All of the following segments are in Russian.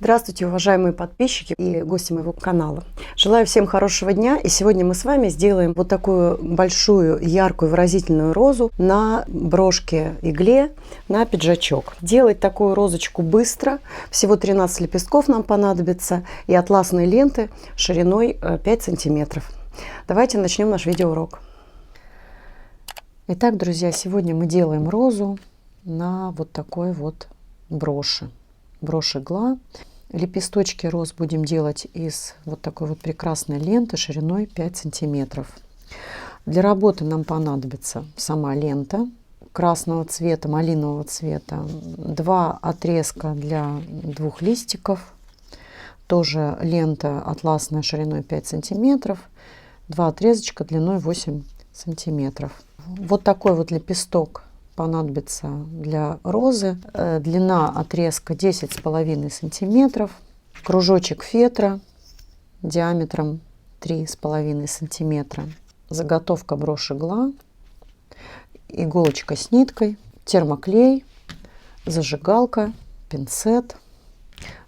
Здравствуйте, уважаемые подписчики и гости моего канала. Желаю всем хорошего дня. И сегодня мы с вами сделаем вот такую большую, яркую, выразительную розу на брошке-игле на пиджачок. Делать такую розочку быстро. Всего 13 лепестков нам понадобится и атласные ленты шириной 5 сантиметров. Давайте начнем наш видеоурок. Итак, друзья, сегодня мы делаем розу на вот такой вот броши. Брошь-игла. Лепесточки роз будем делать из вот такой вот прекрасной ленты шириной 5 сантиметров. Для работы нам понадобится сама лента красного цвета, малинового цвета, 2 отрезка для 2 листиков, тоже лента атласная шириной 5 сантиметров, 2 отрезочка длиной 8 сантиметров. Вот такой вот лепесток понадобится для розы. Длина отрезка 10,5 сантиметров. Кружочек фетра диаметром 3,5 сантиметра. Заготовка брошь-игла. Иголочка с ниткой. Термоклей. Зажигалка. Пинцет.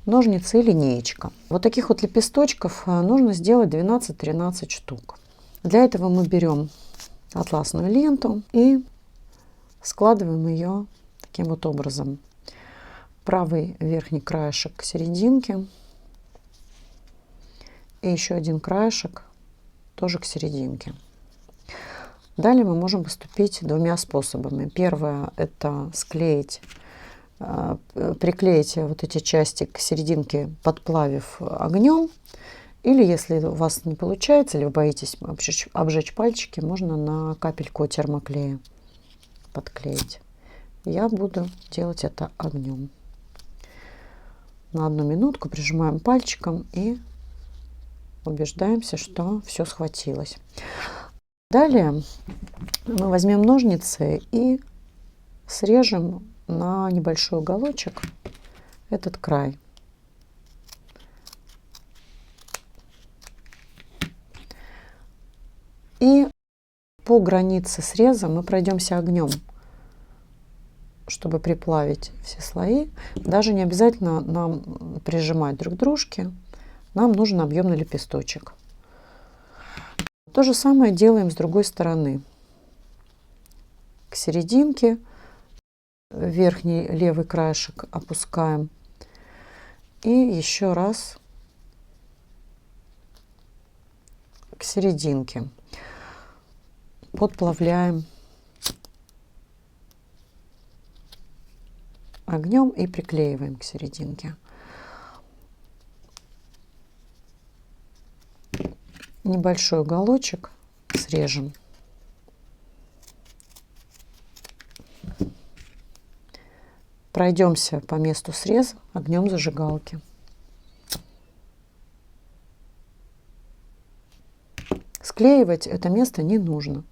Ножницы и линеечка. Вот таких вот лепесточков нужно сделать 12-13 штук. Для этого мы берем атласную ленту и складываем ее таким вот образом. Правый верхний краешек к серединке. И еще один краешек тоже к серединке. Далее мы можем поступить двумя способами. Первое – это склеить, приклеить вот эти части к серединке, подплавив огнем. Или, если у вас не получается, или вы боитесь обжечь пальчики, можно на капельку термоклея подклеить. Я буду делать это огнем. На 1 минутку прижимаем пальчиком и убеждаемся, что все схватилось. Далее мы возьмем ножницы и срежем на небольшой уголочек этот край. И по границе среза мы пройдемся огнем, чтобы приплавить все слои. Даже не обязательно нам прижимать друг к дружке. Нам нужен объемный лепесточек. То же самое делаем с другой стороны. К серединке верхний левый краешек опускаем. И еще раз к серединке. Подплавляем огнем и приклеиваем к серединке. Небольшой уголочек срежем. Пройдемся по месту среза огнем зажигалки. Склеивать это место не нужно.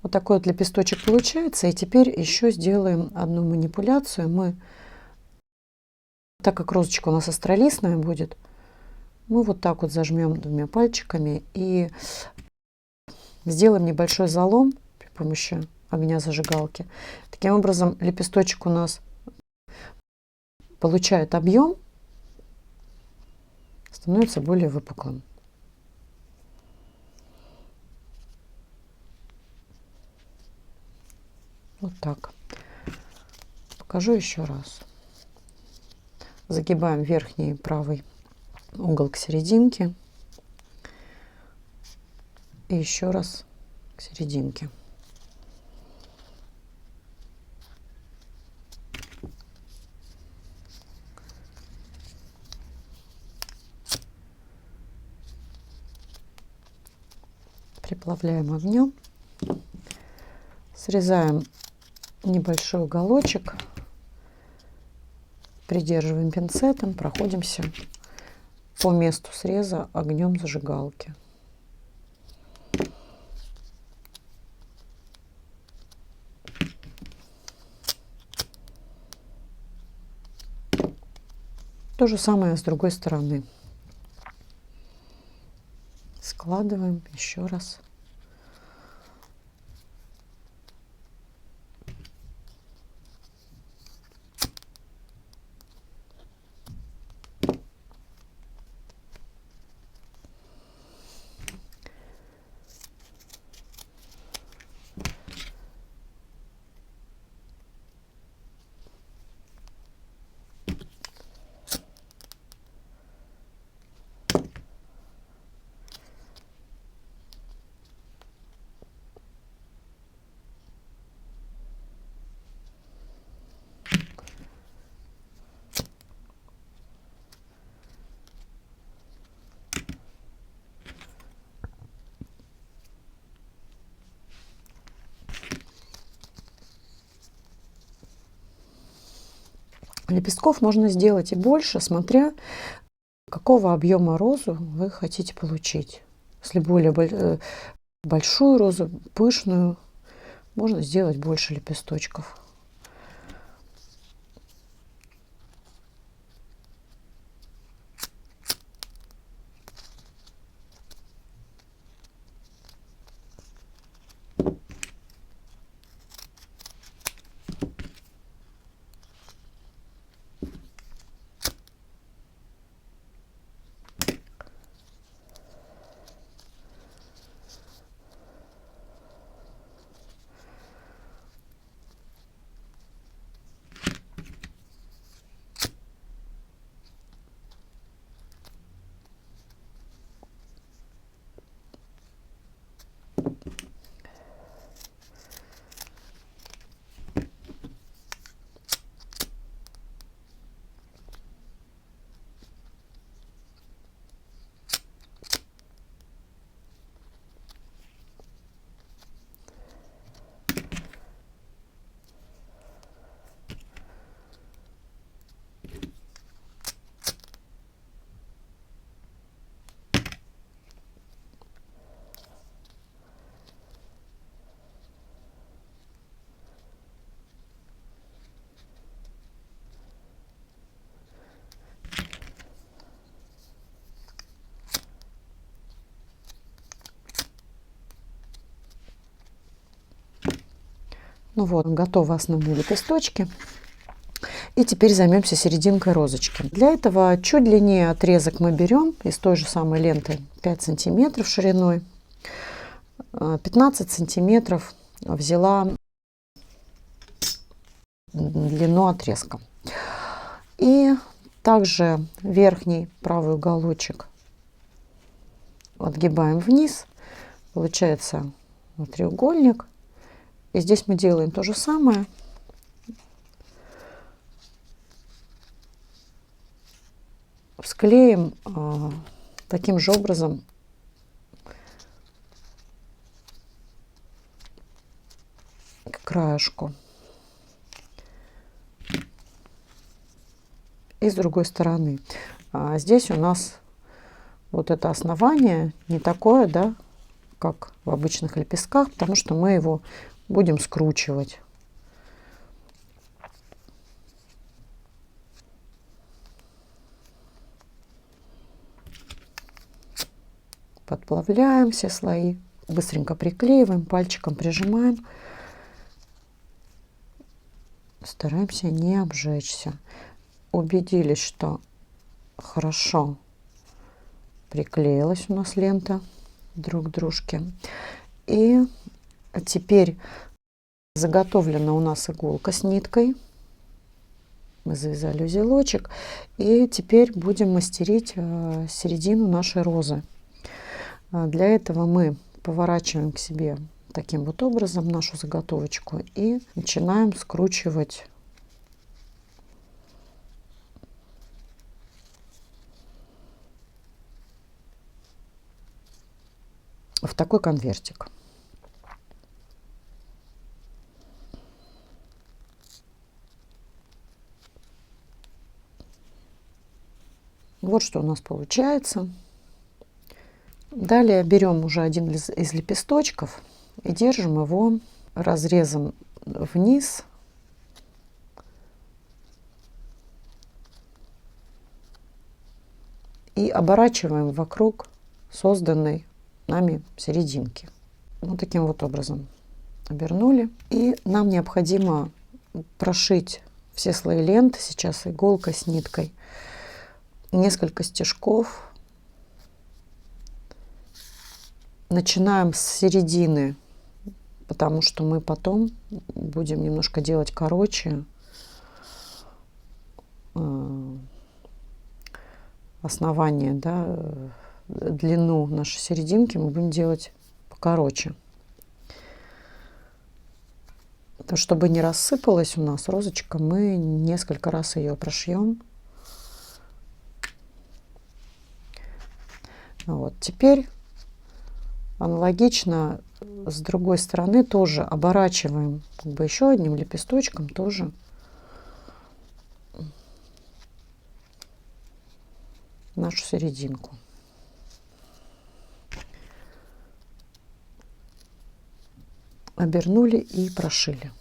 Вот такой вот лепесточек получается. И теперь еще сделаем одну манипуляцию. Мы, так как розочка у нас астролистная будет, мы вот так вот зажмем 2 пальчиками и сделаем небольшой залом при помощи огня зажигалки. Таким образом лепесточек у нас получает объем, становится более выпуклым. Вот так. Покажу еще раз. Загибаем верхний правый угол к серединке. И еще раз к серединке. Приплавляем огнем. Срезаем небольшой уголочек, придерживаем пинцетом, проходимся по месту среза огнем зажигалки. То же самое с другой стороны. Складываем еще раз. Лепестков можно сделать и больше, смотря какого объема розу вы хотите получить. Если более большую розу, пышную, можно сделать больше лепесточков. Ну вот, готовы основные лепесточки. И теперь займемся серединкой розочки. Для этого чуть длиннее отрезок мы берем из той же самой ленты 5 сантиметров шириной. 15 сантиметров взяла длину отрезка. И также верхний правый уголочек отгибаем вниз. Получается треугольник. И здесь мы делаем то же самое. Склеим таким же образом к краешку. И с другой стороны. Здесь у нас вот это основание не такое, да, как в обычных лепестках, потому что мы его будем скручивать. Подплавляем все слои, быстренько приклеиваем, пальчиком прижимаем. Стараемся не обжечься. Убедились, что хорошо приклеилась у нас лента друг к дружке. И теперь заготовлена у нас иголка с ниткой. Мы завязали узелочек. И теперь будем мастерить середину нашей розы. Для этого мы поворачиваем к себе таким вот образом нашу заготовочку и начинаем скручивать в такой конвертик. Вот что у нас получается. Далее берем уже один из лепесточков и держим его разрезом вниз. И оборачиваем вокруг созданной нами серединки. Вот таким вот образом обернули. И нам необходимо прошить все слои ленты сейчас иголкой с ниткой. Несколько стежков. Начинаем с середины, потому что мы потом будем немножко делать короче основание, да, длину нашей серединки мы будем делать покороче. Чтобы не рассыпалась у нас розочка, мы несколько раз ее прошьем. Вот. Теперь аналогично с другой стороны тоже оборачиваем как бы еще одним лепесточком тоже нашу серединку. Обернули и прошили.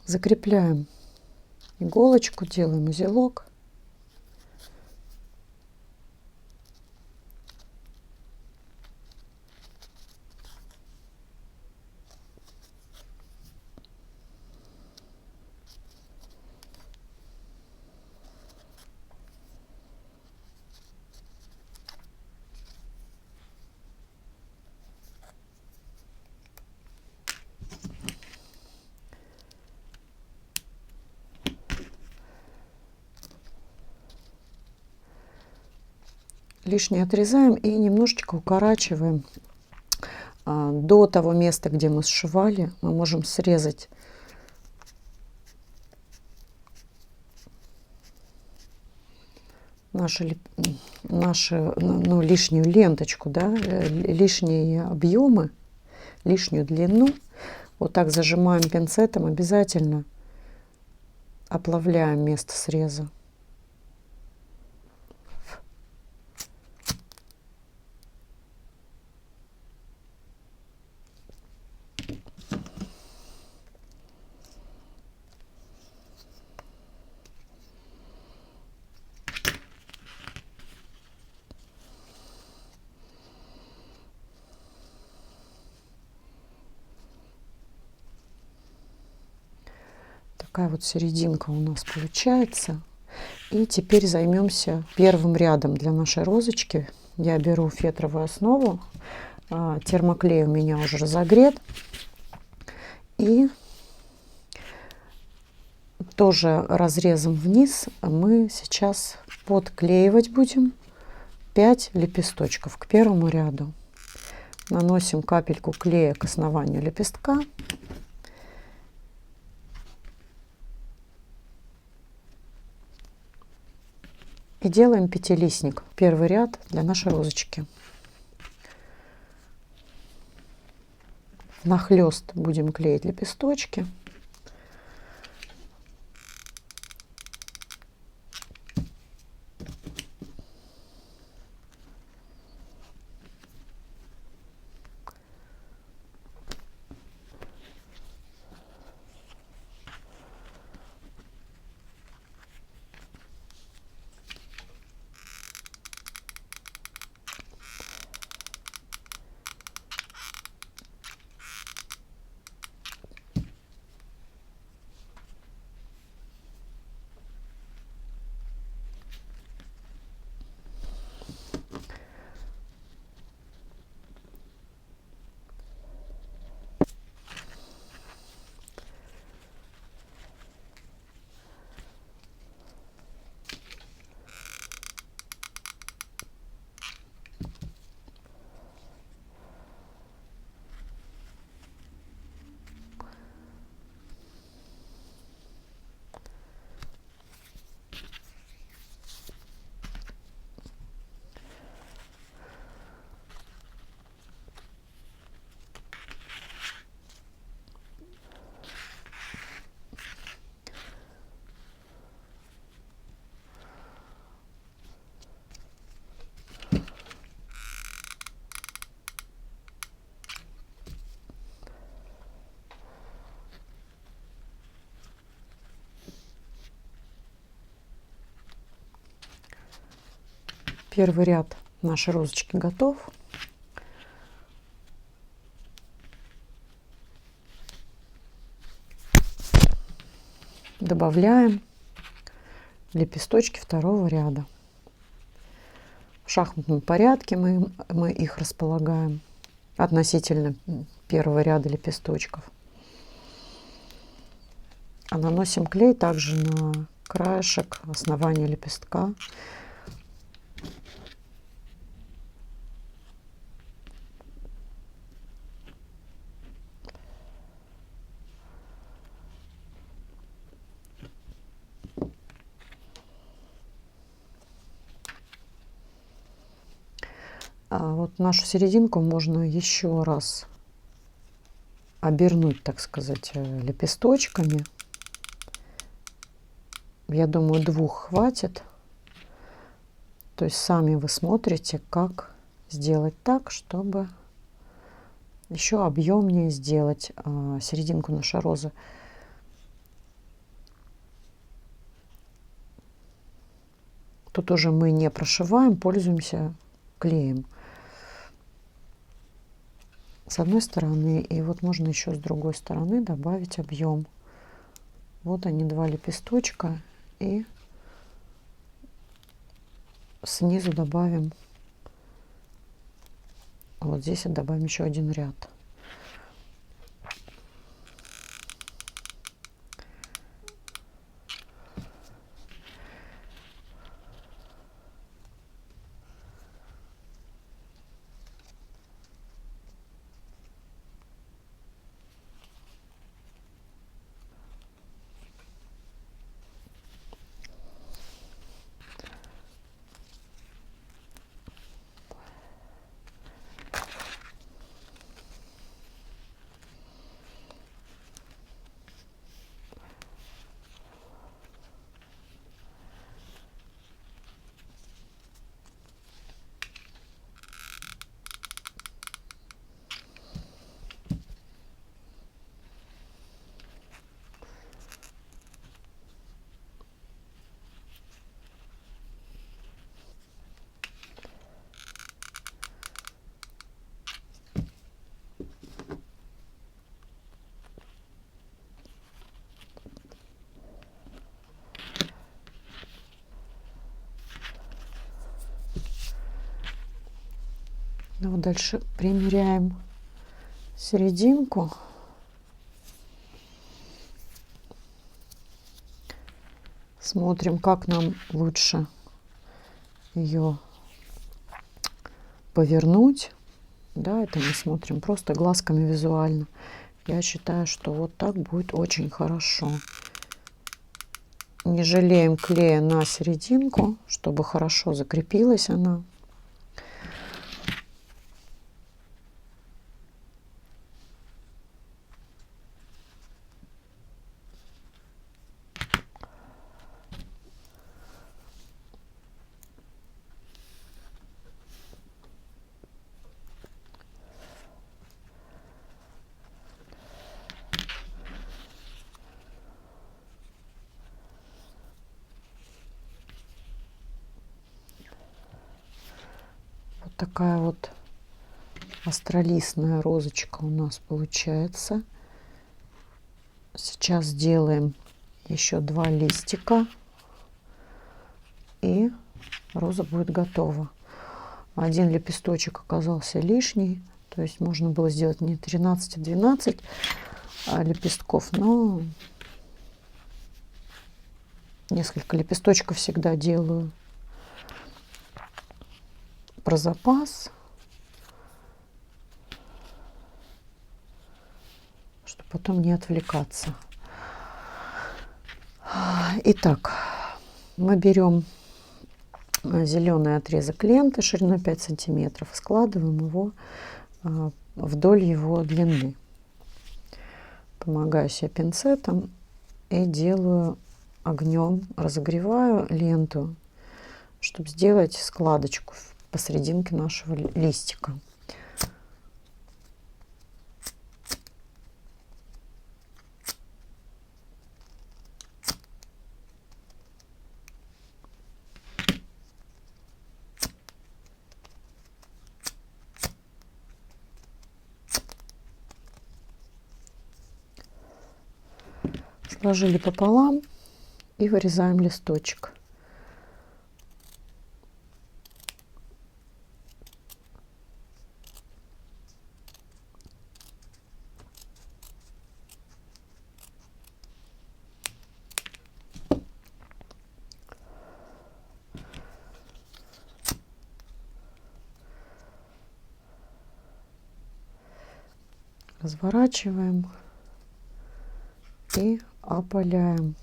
Закрепляем иголочку, делаем узелок. Лишнее отрезаем и немножечко укорачиваем. До того места, где мы сшивали, мы можем срезать нашу лишнюю ленточку, да, лишние объемы, лишнюю длину. Вот так зажимаем пинцетом, обязательно оплавляем место среза. Такая вот серединка у нас получается. И теперь займемся первым рядом для нашей розочки. Я беру фетровую основу, термоклей у меня уже разогрет. И тоже разрезом вниз мы сейчас подклеивать будем 5 лепесточков к первому ряду. Наносим капельку клея к основанию лепестка. И делаем пятилистник, первый ряд для нашей розочки. Нахлёст будем клеить лепесточки. Первый ряд нашей розочки готов. Добавляем лепесточки второго ряда. В шахматном порядке мы их располагаем относительно первого ряда лепесточков. А наносим клей также на краешек основания лепестка. А вот нашу серединку можно еще раз обернуть, так сказать, лепесточками. Я думаю, 2 хватит. То есть сами вы смотрите, как сделать так, чтобы еще объемнее сделать серединку нашей розы. Тут уже мы не прошиваем, пользуемся клеем. С одной стороны, и вот можно еще с другой стороны добавить объем. Вот они, 2 лепесточка, и снизу добавим, вот здесь добавим еще 1 ряд. Ну, вот дальше примеряем серединку. Смотрим, как нам лучше ее повернуть. Да, это мы смотрим просто глазками визуально. Я считаю, что вот так будет очень хорошо. Не жалеем клея на серединку, чтобы хорошо закрепилась она. Вот такая вот астролистная розочка у нас получается. Сейчас сделаем еще 2 листика, и роза будет готова. 1 лепесточек оказался лишний, то есть можно было сделать не 13, а 12 лепестков, но несколько лепесточков всегда делаю про запас, чтобы потом не отвлекаться. Итак, мы берем зеленый отрезок ленты шириной 5 сантиметров, складываем его вдоль его длины. Помогаю себе пинцетом и делаю огнем, разогреваю ленту, чтобы сделать складочку посерединке нашего листика. Сложили пополам и вырезаем листочек. Разворачиваем и опаляем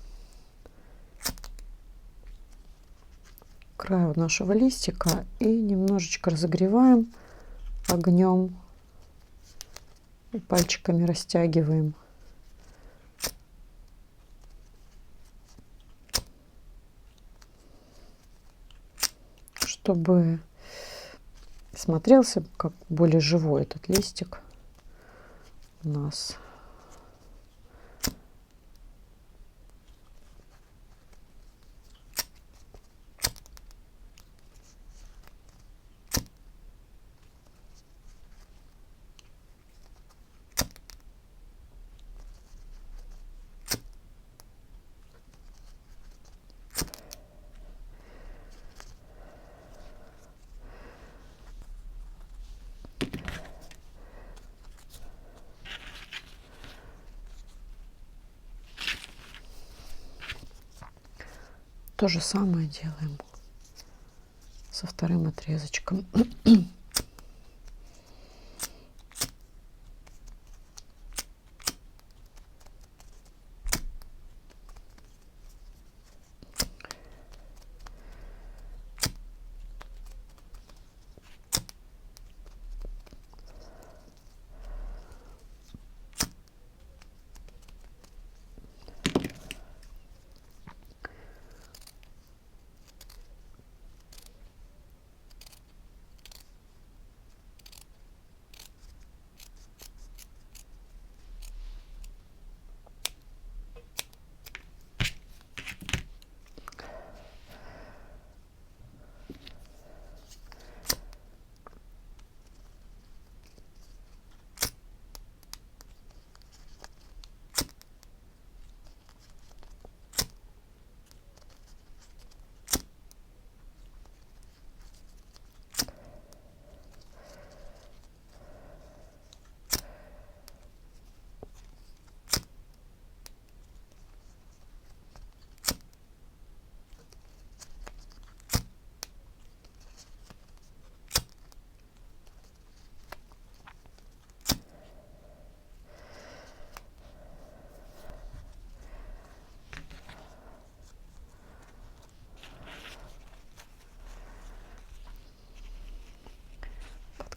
край нашего листика и немножечко разогреваем огнем и пальчиками растягиваем. Чтобы смотрелся как более живой этот листик у нас. То же самое делаем со вторым отрезочком.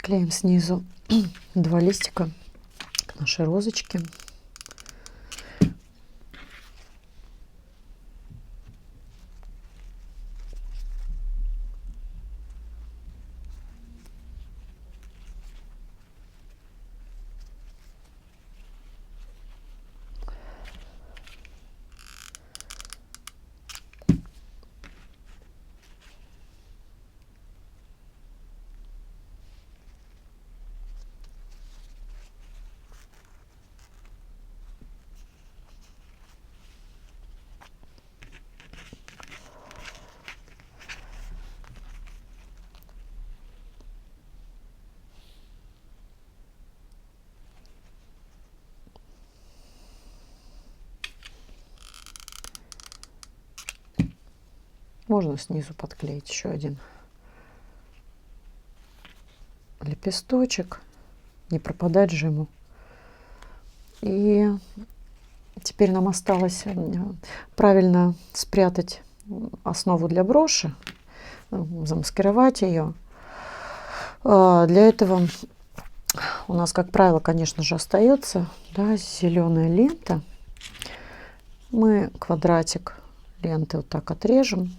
Клеим снизу 2 листика к нашей розочке. Можно снизу подклеить еще один лепесточек, не пропадать же ему. И теперь нам осталось правильно спрятать основу для броши, замаскировать ее. Для этого у нас, как правило, конечно же, остается, да, зеленая лента. Мы квадратик ленты вот так отрежем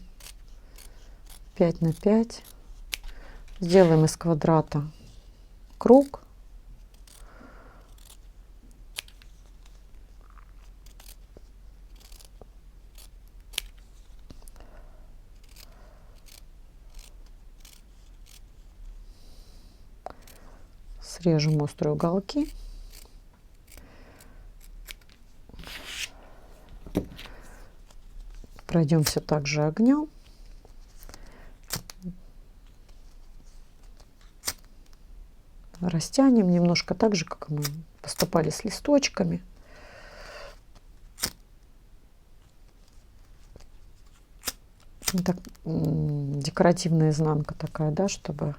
5 на 5, сделаем из квадрата круг. Срежем острые уголки. Пройдемся также огнем. Растянем немножко так же, как мы поступали с листочками. Так, декоративная изнанка такая, да, чтобы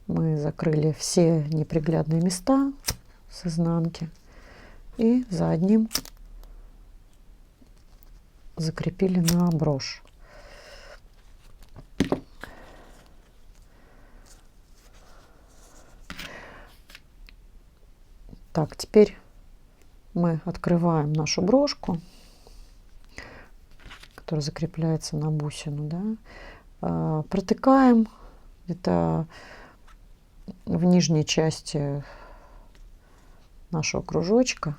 мы закрыли все неприглядные места с изнанки и за одним закрепили на брошь. Так, теперь мы открываем нашу брошку, которая закрепляется на бусину, да, протыкаем где-то в нижней части нашего кружочка,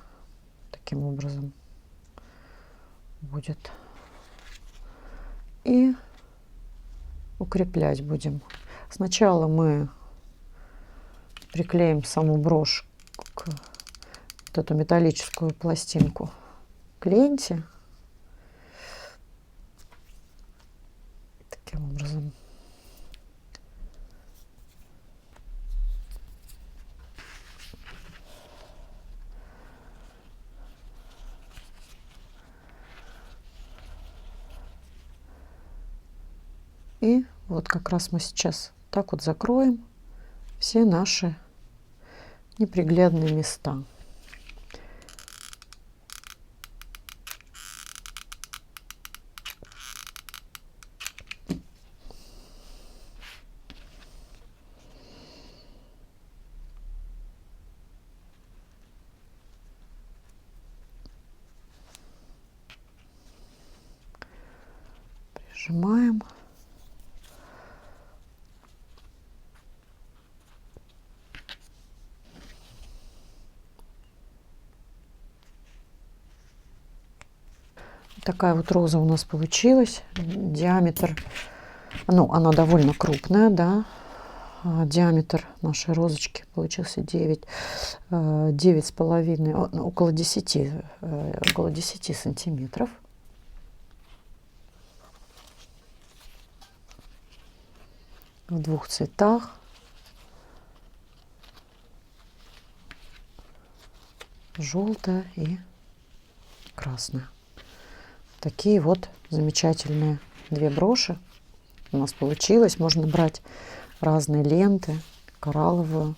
таким образом будет, и укреплять будем. Сначала мы приклеим саму брошь к вот эту металлическую пластинку к ленте. Таким образом. И вот как раз мы сейчас так вот закроем все наши неприглядные места. Прижимаем. Такая вот роза у нас получилась. Диаметр, ну, она довольно крупная, да. Диаметр нашей розочки получился 9,5, около 10 сантиметров. В двух цветах. Желтая и красная. Такие вот замечательные две броши у нас получилось. Можно брать разные ленты, коралловую,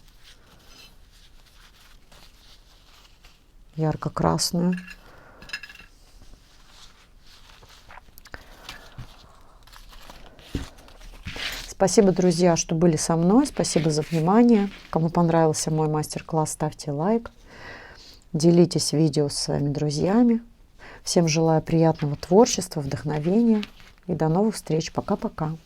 ярко-красную. Спасибо, друзья, что были со мной. Спасибо за внимание. Кому понравился мой мастер-класс, ставьте лайк. Делитесь видео со своими друзьями. Всем желаю приятного творчества, вдохновения и до новых встреч. Пока-пока.